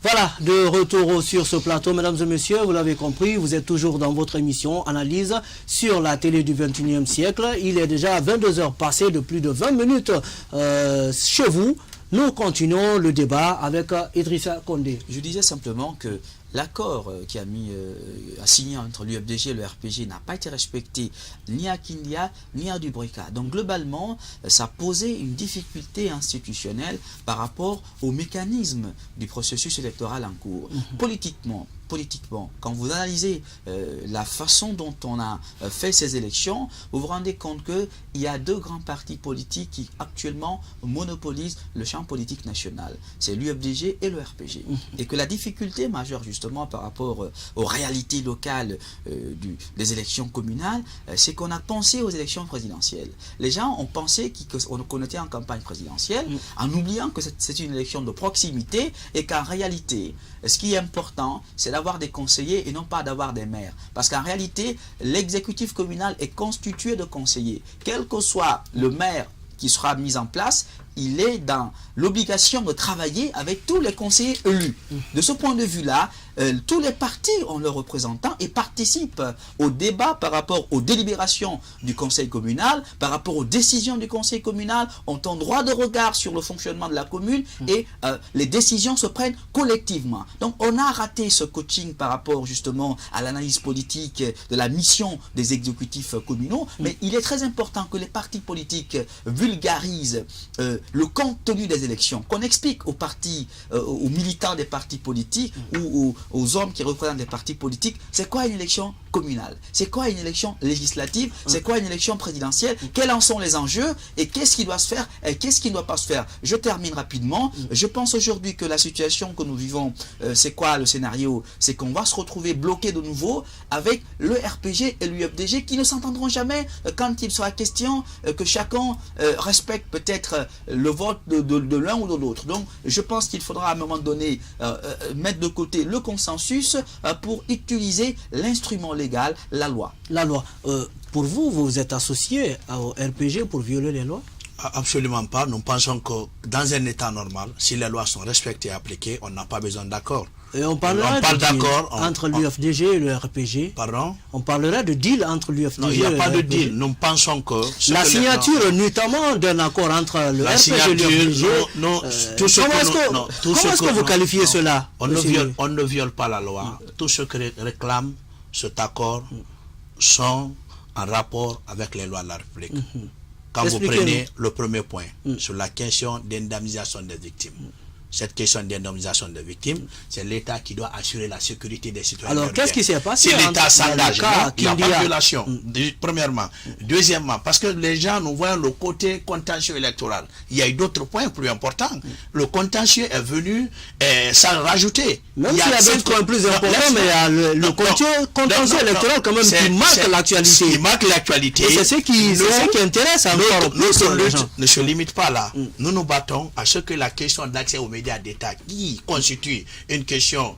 Voilà, de retour sur ce plateau, mesdames et messieurs, vous l'avez compris, vous êtes toujours dans votre émission Analyse sur la télé du 21e siècle. Il est déjà 22 heures passées de plus de 20 minutes chez vous. Nous continuons le débat avec Idrissa Condé. Je disais simplement que l'accord qui a signé entre l'UFDG et le RPG n'a pas été respecté ni à Kindia ni à Dubrika. Donc globalement, ça posait une difficulté institutionnelle par rapport au mécanisme du processus électoral en cours. Politiquement, quand vous analysez la façon dont on a fait ces élections, vous vous rendez compte qu'il y a deux grands partis politiques qui actuellement monopolisent le champ politique national. C'est l'UFDG et le RPG. Et que la difficulté majeure justement par rapport aux réalités locales des élections communales, c'est qu'on a pensé aux élections présidentielles. Les gens ont pensé qu'on était en campagne présidentielle en oubliant que c'est une élection de proximité et qu'en réalité, ce qui est important, c'est d'avoir des conseillers et non pas d'avoir des maires. Parce qu'en réalité, l'exécutif communal est constitué de conseillers. Quel que soit le maire qui sera mis en place, il est dans l'obligation de travailler avec tous les conseillers élus. De ce point de vue-là, tous les partis ont leurs représentants et participent au débat par rapport aux délibérations du conseil communal, par rapport aux décisions du conseil communal, ont un droit de regard sur le fonctionnement de la commune et les décisions se prennent collectivement. Donc on a raté ce coaching par rapport justement à l'analyse politique de la mission des exécutifs communaux, mais il est très important que les partis politiques vulgarisent le contenu des élections, qu'on explique aux partis, aux militants des partis politiques ou aux hommes qui représentent les partis politiques, c'est quoi une élection communale, c'est quoi une élection législative, c'est quoi une élection présidentielle, quels en sont les enjeux et qu'est-ce qui doit se faire et qu'est-ce qui ne doit pas se faire. Je termine rapidement. Je pense aujourd'hui que la situation que nous vivons, c'est quoi le scénario? C'est qu'on va se retrouver bloqué de nouveau avec le RPG et l'UFDG qui ne s'entendront jamais quand il sera question que chacun respecte peut-être le vote de l'un ou de l'autre. Donc je pense qu'il faudra à un moment donné mettre de côté le consensus pour utiliser l'instrument légal, la loi. La loi. Pour vous, vous êtes associé au RPG pour violer les lois? Absolument pas. Nous pensons que dans un état normal, si les lois sont respectées et appliquées, on n'a pas besoin d'accord. Et on parlera de deal entre l'UFDG et le RPG. Pardon? On parlera de deal entre l'UFDG et le RPG. Non, il n'y a pas de deal. Nous pensons que... La signature, notamment d'un accord entre le RPG et l'UFDG... Comment est-ce que vous qualifiez cela? On ne viole pas la loi. Tout ce que réclame cet accord sont en rapport avec les lois de la République. Quand vous prenez le premier point sur la question d'indemnisation des victimes, cette question d'indemnisation des victimes, c'est l'État qui doit assurer la sécurité des citoyens. Alors, qu'est-ce qui s'est passé? Si l'État s'engage, il n'y a pas de violation. Premièrement. Deuxièmement, parce que les gens nous voient le côté contentieux électoral. Il y a eu d'autres points plus importants. Le contentieux est venu sans rajouter. Même s'il y a d'autres points plus importants, mais il y a le contentieux électoral quand même qui marque l'actualité. Qui marque l'actualité. C'est ce qui intéresse encore plus les gens. Ne se limite pas là. Nous nous battons à ce que la question d'accès aux médias d'État qui constitue une question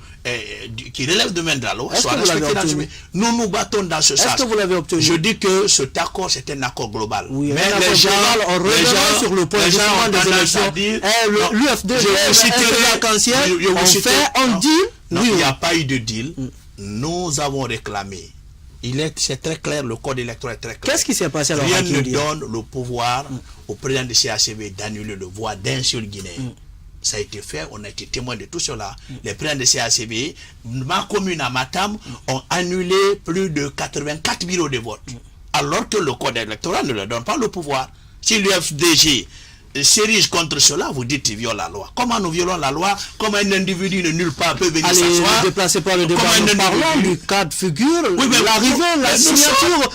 qui relève de même de la loi soit respectée dans ce pays. Nous nous battons dans ce sens. Est-ce que vous l'avez obtenu? Je dis que cet accord c'est un accord global. Oui, mais les gens sur le point des élections, l'UFDG, on dit non, il n'y a pas eu de deal. Nous avons réclamé. C'est très clair, le code électoral est très clair. Qu'est-ce qui s'est passé alors? Rien ne donne le pouvoir au président du CACV d'annuler le voix d'un seul Guinéen. Ça a été fait, on a été témoin de tout cela. Les présidents de CACV, ma commune à Matam, ont annulé plus de 84 bureaux de vote. Alors que le code électoral ne leur donne pas le pouvoir. Si l'UFDG s'érige contre cela, vous dites qu'il viole la loi. Comment nous violons la loi? Comment un individu de nulle part peut venir s'asseoir? Allez, déplacez pas le débat. Nous parlons du cas de figure, l'arrivée, la signature,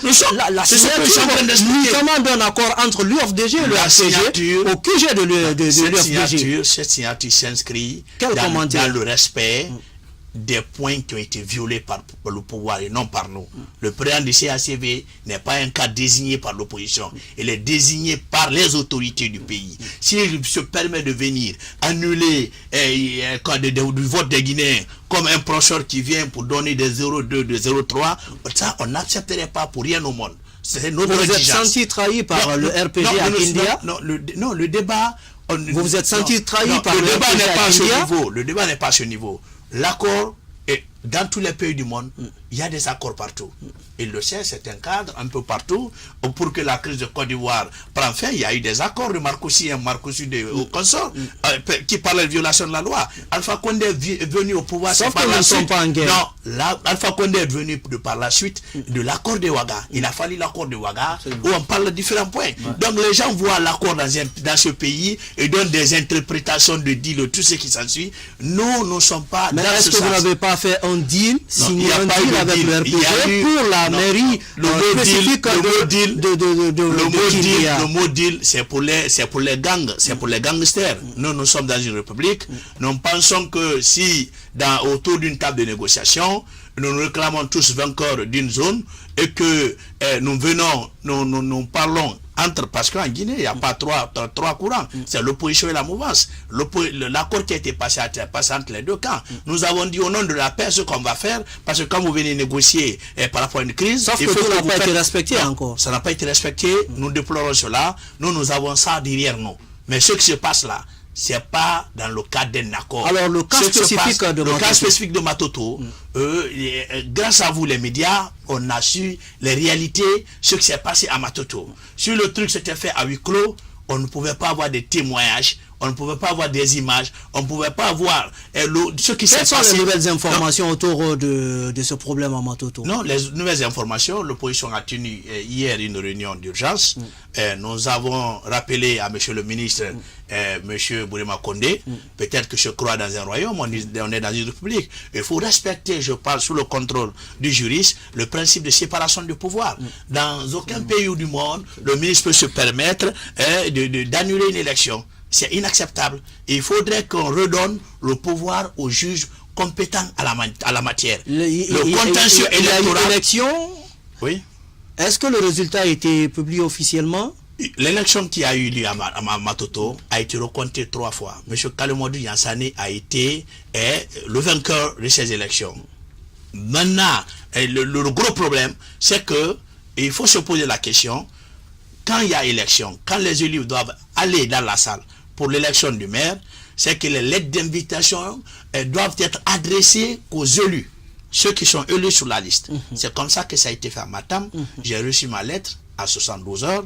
notamment d'un accord entre l'UFDG et le RPG au QG de l'UFDG. Cette signature s'inscrit dans le respect des points qui ont été violés par le pouvoir et non par nous. Le président du CACV n'est pas un cas désigné par l'opposition. Il est désigné par les autorités du pays. S'il se permet de venir annuler du vote des Guinéens comme un professeur qui vient pour donner des 0,2, des 0,3, ça on n'accepterait pas pour rien au monde. C'est notre exigence. Vous êtes senti trahi par le RPG à India? Non, le débat Vous vous êtes senti trahi par le débat n'est pas à ce India? niveau. Le débat n'est pas à ce niveau. L'accord, dans tous les pays du monde, il y a des accords partout. Il le sait, c'est un cadre un peu partout. Pour que la crise de Côte d'Ivoire prenne fin, il y a eu des accords de Marcoussi et Marcoussi au consort qui parlaient de violation de la loi. Alpha Condé est venu au pouvoir, c'est par la suite. Non, Alpha Condé est venu par la suite de l'accord de Ouaga. Il a fallu l'accord de Ouaga où on parle de différents points. Donc les gens voient l'accord dans ce pays et donnent des interprétations de deal, tout ce qui s'ensuit. Nous ne sommes pas mais est-ce que vous n'avez pas fait un deal, signé un deal avec le RPG pour la mairie spécifique le mot deal, c'est pour les gangs, c'est pour les gangsters. Nous sommes dans une république. Nous pensons que si autour d'une table de négociation, nous nous réclamons tous vainqueurs d'une zone et que nous parlons parce qu'en Guinée, il n'y a pas trois courants. C'est l'opposition et la mouvance. L'accord qui a été passé entre les deux camps. Nous avons dit au nom de la paix ce qu'on va faire, parce que quand vous venez négocier par rapport à une crise, sauf que tout n'a pas été respecté encore. Ça n'a pas été respecté. Nous déplorons cela. Nous avons ça derrière nous. Mais ce qui se passe là, c'est pas dans le cadre d'un accord. Alors le cas spécifique de Matoto, grâce à vous les médias, on a su les réalités, ce qui s'est passé à Matoto. Si le truc s'était fait à huis clos, on ne pouvait pas avoir des témoignages, on ne pouvait pas avoir des images, on ne pouvait pas avoir ce qui s'est passé. Quelles sont les nouvelles informations autour de ce problème à Matoto? Non, les nouvelles informations, l'opposition a tenu hier une réunion d'urgence. Nous avons rappelé à monsieur le ministre, monsieur Bourema Condé, peut-être que je crois dans un royaume, on est dans une république. Il faut respecter, je parle sous le contrôle du juriste, le principe de séparation du pouvoir. Dans aucun pays du monde, le ministre peut se permettre d'annuler une élection. C'est inacceptable. Il faudrait qu'on redonne le pouvoir aux juges compétents à la matière. Le contentieux électoral. Oui. Est-ce que le résultat a été publié officiellement? L'élection qui a eu lieu à Matoto a été recomptée 3 fois. M. Kalemodou Yansane a été le vainqueur de ces élections. Maintenant, le gros problème, c'est que il faut se poser la question, quand il y a élection, quand les élus doivent aller dans la salle pour l'élection du maire, c'est que les lettres d'invitation doivent être adressées aux élus, ceux qui sont élus sur la liste. C'est comme ça que ça a été fait à Matam. J'ai reçu ma lettre à 72 heures.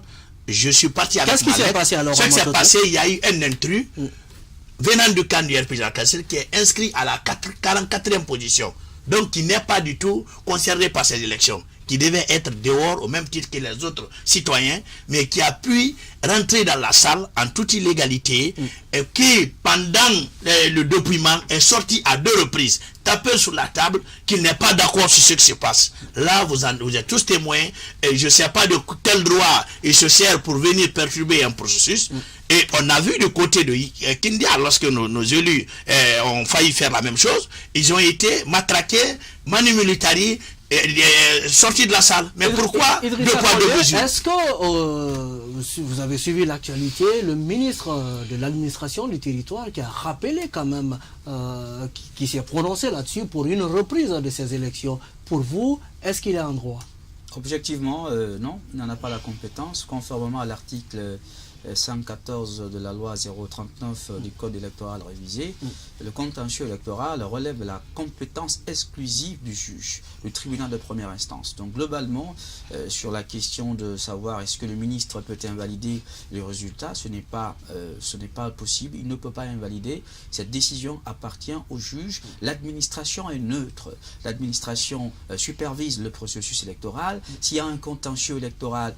Je suis parti avec ma lettre. Qu'est-ce qui s'est passé alors? Ce qui s'est passé, il y a eu un intrus venant du camp du RPG qui est inscrit à la 44e position. Donc qui n'est pas du tout concerné par ces élections, qui devait être dehors au même titre que les autres citoyens, mais qui a pu rentrer dans la salle en toute illégalité et qui, pendant le dépouillement, est sorti à 2 reprises, taper sur la table qu'il n'est pas d'accord sur ce qui se passe. Là, vous êtes tous témoins, et je ne sais pas de quel droit il se sert pour venir perturber un processus. Et on a vu du côté de Kindia, lorsque nos élus ont failli faire la même chose, ils ont été matraqués, manu militari, sortis de la salle. Mais pourquoi 2 poids 2 mesures? Est-ce que vous avez suivi l'actualité, le ministre de l'administration du territoire qui a rappelé quand même, qui s'est prononcé là-dessus pour une reprise de ces élections. Pour vous, est-ce qu'il est en droit? Objectivement, non, il n'en a pas la compétence, conformément à l'article 114 de la loi 039 du code électoral révisé. Le contentieux électoral relève de la compétence exclusive du juge, du tribunal de première instance. Donc globalement, sur la question de savoir est-ce que le ministre peut invalider le résultat, ce n'est pas possible, il ne peut pas invalider. Cette décision appartient au juge. L'administration est neutre. L'administration supervise le processus électoral. S'il y a un contentieux électoral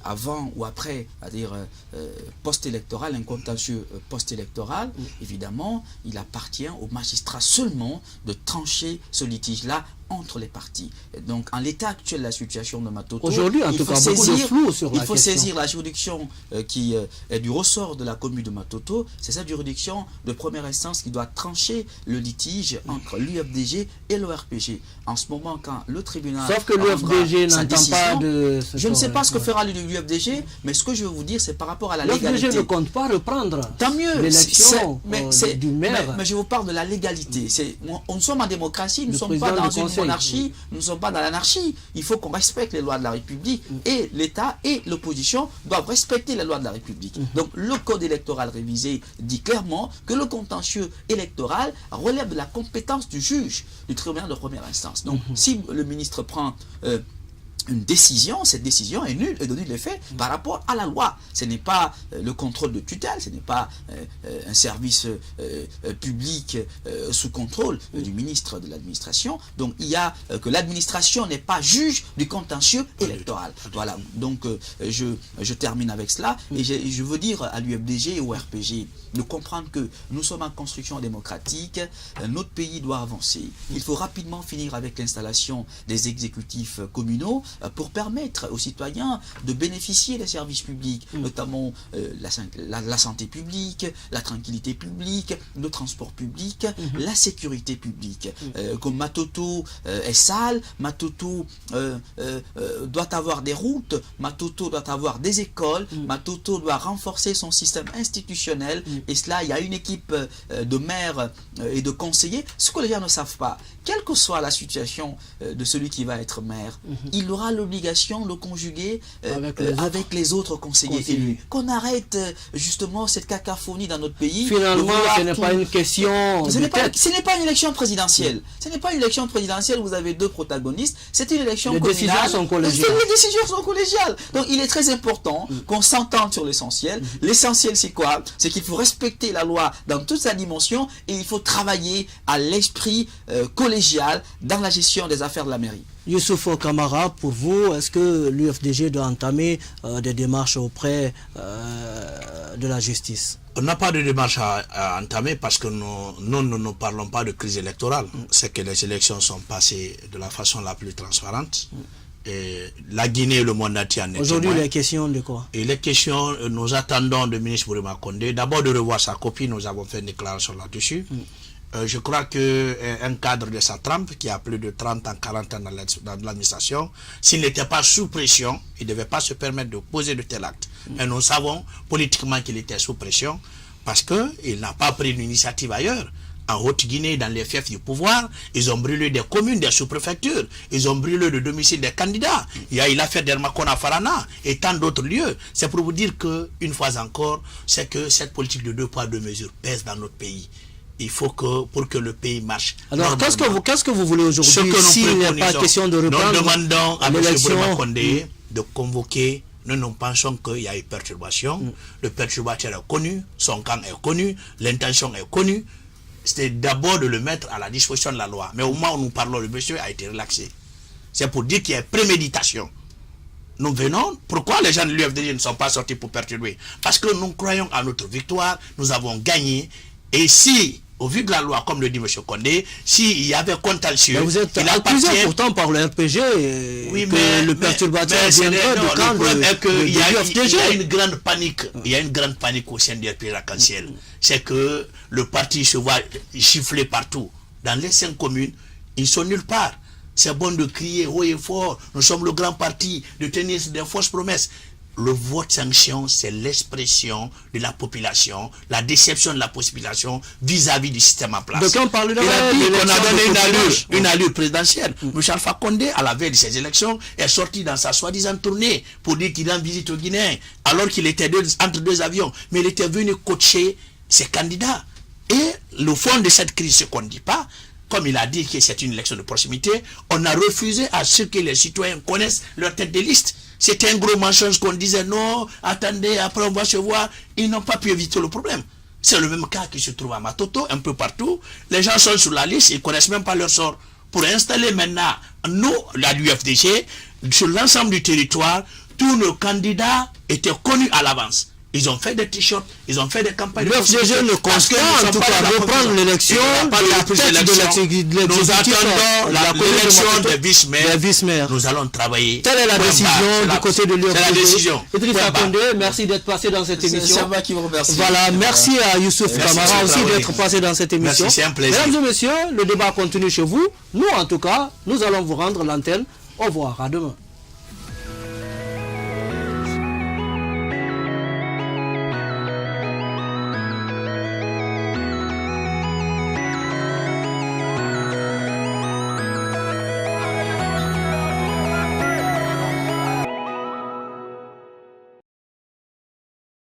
avant ou après, c'est-à-dire post-électoral, un contentieux post-électoral, évidemment, il appartient aux magistrats seulement de trancher ce litige-là entre les parties. Et donc, en l'état actuel de la situation de Matoto, aujourd'hui, en tout cas, beaucoup de flou sur la question. Il faut saisir la juridiction qui est du ressort de la commune de Matoto. C'est cette juridiction de première instance qui doit trancher le litige entre l'UFDG et l'ORPG. En ce moment, quand le tribunal... Sauf que l'UFDG n'entend pas de... Je ne sais pas ce que fera l'UFDG, mais ce que je veux vous dire, c'est par rapport à la légalité. L'UFDG ne compte pas reprendre l'élection du maire. Mais je vous parle de la légalité. Nous sommes en démocratie, nous ne sommes pas dans une monarchie, nous ne sommes pas dans l'anarchie. Il faut qu'on respecte les lois de la République et l'État et l'opposition doivent respecter les lois de la République. Donc le code électoral révisé dit clairement que le contentieux électoral relève de la compétence du juge du tribunal de première instance. Donc si le ministre prend une décision, cette décision est nulle et de nulle effet par rapport à la loi. Ce n'est pas le contrôle de tutelle, ce n'est pas un service public sous contrôle du ministre de l'administration. Donc il y a que l'administration n'est pas juge du contentieux électoral. Voilà, donc je termine avec cela et je veux dire à l'UFDG et au RPG de comprendre que nous sommes en construction démocratique, notre pays doit avancer. Il faut rapidement finir avec l'installation des exécutifs communaux pour permettre aux citoyens de bénéficier des services publics, notamment la santé publique, la tranquillité publique, le transport public, la sécurité publique. Comme Matoto est sale, Matoto doit avoir des routes, Matoto doit avoir des écoles, Matoto doit renforcer son système institutionnel, et cela, il y a une équipe de maires et de conseillers. Ce que les gens ne savent pas, quelle que soit la situation de celui qui va être maire, il aura l'obligation de conjuguer avec les autres conseillers élus. Qu'on arrête justement cette cacophonie dans notre pays. Finalement, ce n'est pas une question ce n'est pas une élection présidentielle. Ce n'est pas une élection présidentielle où vous avez deux protagonistes. C'est une élection communale. Les décisions sont collégiales. Les décisions sont collégiales. Donc il est très important qu'on s'entende sur l'essentiel. L'essentiel, c'est quoi? C'est qu'il faut respecter la loi dans toute sa dimension et il faut travailler à l'esprit collégial dans la gestion des affaires de la mairie. Youssouf Kamara, pour vous, est-ce que l'UFDG doit entamer des démarches auprès de la justice? On n'a pas de démarche à entamer parce que nous ne parlons pas de crise électorale. C'est que les élections sont passées de la façon la plus transparente. Et la Guinée et le monde entier en est aujourd'hui, témoin. les questions de quoi? Et les questions, nous attendons du ministre Bourima Condé d'abord de revoir sa copie. Nous avons fait une déclaration là-dessus. Je crois qu'un cadre de sa trempe qui a plus de 30 ans, 40 ans dans l'administration, s'il n'était pas sous pression, il ne devait pas se permettre de poser de tels actes. Et nous savons politiquement qu'il était sous pression parce qu'il n'a pas pris l'initiative ailleurs. En Haute-Guinée, dans les fiefs du pouvoir, ils ont brûlé des communes, des sous-préfectures, ils ont brûlé le domicile des candidats. Il a fait d'Hermakona Farana et tant d'autres lieux. C'est pour vous dire qu'une fois encore, c'est que cette politique de deux poids, deux mesures pèse dans notre pays. Il faut que, pour que le pays marche. Alors, qu'est-ce que vous voulez aujourd'hui s'il n'est pas question de reprendre? Nous demandons à M. Bourima Condé de convoquer. Nous pensons qu'il y a eu perturbation. Le perturbateur est connu, son camp est connu, l'intention est connue. C'était d'abord de le mettre à la disposition de la loi. Mais au moment où nous parlons, le monsieur a été relaxé. C'est pour dire qu'il y a préméditation. Nous venons, pourquoi les gens de l'UFDG ne sont pas sortis pour perturber? Parce que nous croyons à notre victoire, nous avons gagné. Et si, au vu de la loi, comme le dit M. Condé, s'il y avait contentieux, vous êtes accusé pourtant par le RPG, oui, que le perturbateur viendrait du camp de l'UFDG. Il y a une grande panique. Il y a une grande panique au sein du RPG arc-en-ciel. C'est que le parti se voit chiffler partout. Dans les 5 communes, ils sont nulle part. C'est bon de crier haut et fort, nous sommes le grand parti, de tenir des fausses promesses. Le vote sanction, c'est l'expression de la population, la déception de la population vis-à-vis du système en place. Donc on parle de qu'on a donné une allure présidentielle. M. Alpha Condé, à la veille de ces élections, est sorti dans sa soi-disant tournée pour dire qu'il rend visite aux Guinéens, alors qu'il était entre deux avions. Mais il était venu coacher ses candidats. Et le fond de cette crise, ce qu'on ne dit pas, comme il a dit que c'est une élection de proximité, on a refusé à ce que les citoyens connaissent leur tête de liste. C'était un gros mensonge qu'on disait non, attendez, après on va se voir. Ils n'ont pas pu éviter le problème. C'est le même cas qui se trouve à Matoto, un peu partout. Les gens sont sur la liste, ils ne connaissent même pas leur sort. Pour installer maintenant, nous, la l'UFDG, sur l'ensemble du territoire, tous nos candidats étaient connus à l'avance. Ils ont fait des t-shirts, ils ont fait des campagnes. L'UFDG ne constate en tout cas reprendre l'élection nous attendons l'élection des vice-maires. Nous allons travailler. Telle est la décision du côté de l'UFDG. C'est la décision. Idrissa Condé, merci d'être passé dans cette émission. C'est moi qui vous remercie. Voilà, merci à Youssouf Kamara aussi d'être passé dans cette émission. Merci, c'est un plaisir. Mesdames et messieurs, le débat continue chez vous. Nous, en tout cas, nous allons vous rendre l'antenne. Au revoir, à demain.